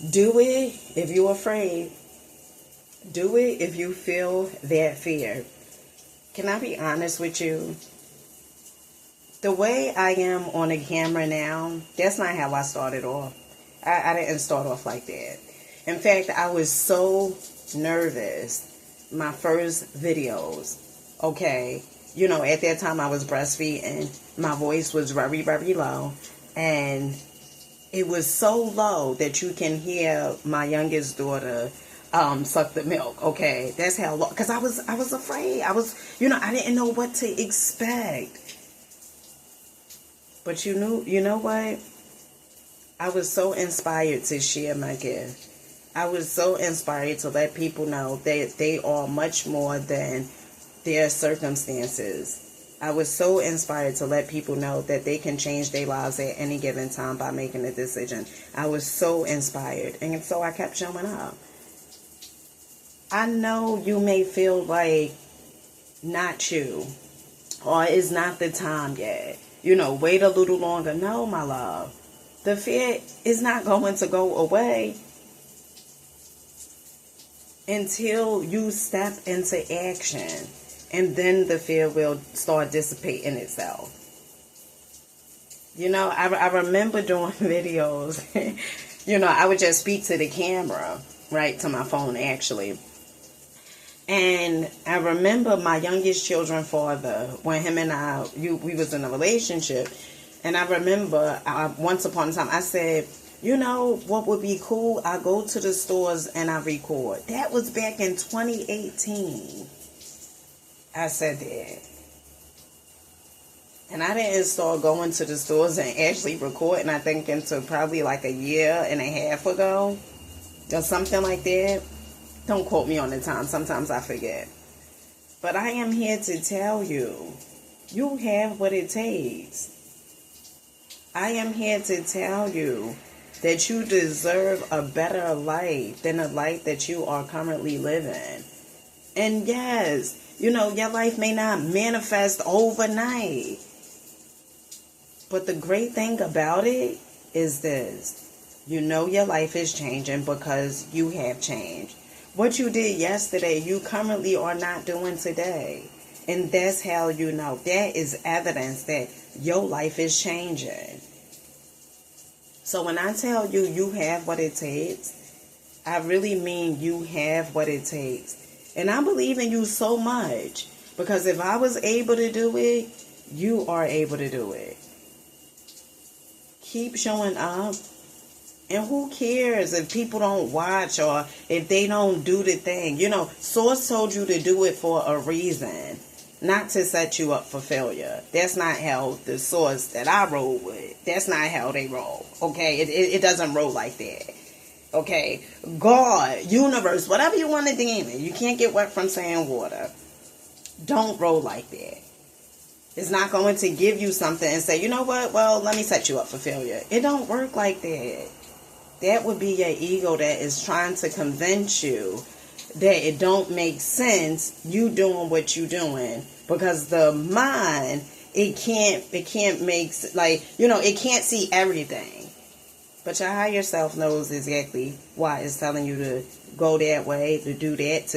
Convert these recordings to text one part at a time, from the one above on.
Do it if you're afraid. Do it if you feel that fear. Can I be honest with you? The way I am on the camera now, that's not how I started off. I didn't start off like that. In fact, I was so nervous my first videos. Okay. You know, at that time I was breastfeeding. My voice was very, very low. And it was so low that you can hear my youngest daughter suck the milk. Okay. That's how low. Because I was afraid. I didn't know what to expect. But you know what? I was so inspired to share my gift. I was so inspired to let people know that they are much more than their circumstances. I was so inspired to let people know that they can change their lives at any given time by making a decision. I was so inspired. And so I kept showing up. I know you may feel like not you, or it's not the time yet. Wait a little longer. No, my love. The fear is not going to go away until you step into action. And then the fear will start dissipating itself. I remember doing videos. I would just speak to the camera, right, to my phone actually. And I remember my youngest children's father, when him and we was in a relationship. And I remember once upon a time, I said, what would be cool? I go to the stores and I record. That was back in 2018. I said that. And I didn't start going to the stores and actually recording, I think, until probably like a year and a half ago. Or something like that. Don't quote me on the time. Sometimes I forget. But I am here to tell you, you have what it takes. I am here to tell you that you deserve a better life than the life that you are currently living. And yes, your life may not manifest overnight. But the great thing about it is this. Your life is changing because you have changed. What you did yesterday, you currently are not doing today. And that's how you know. That is evidence that your life is changing. So when I tell you, you have what it takes, I really mean you have what it takes. And I believe in you so much. Because if I was able to do it, you are able to do it. Keep showing up. And who cares if people don't watch or if they don't do the thing? Source told you to do it for a reason. Not to set you up for failure. That's not how the source that I roll with. That's not how they roll. Okay? It doesn't roll like that. Okay? God, universe, whatever you want to name it. You can't get wet from saying water. Don't roll like that. It's not going to give you something and say, you know what? Well, let me set you up for failure. It don't work like that. That would be your ego that is trying to convince you that it don't make sense you doing what you doing, because the mind, it can't make, it can't see everything. But your higher self knows exactly why it's telling you to go that way, to do that,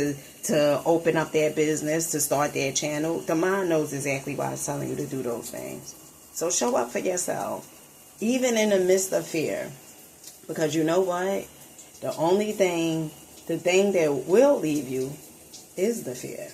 to open up that business, to start that channel. The mind knows exactly why it's telling you to do those things. So show up for yourself, even in the midst of fear. Because you know what? The thing that will leave you is the fear.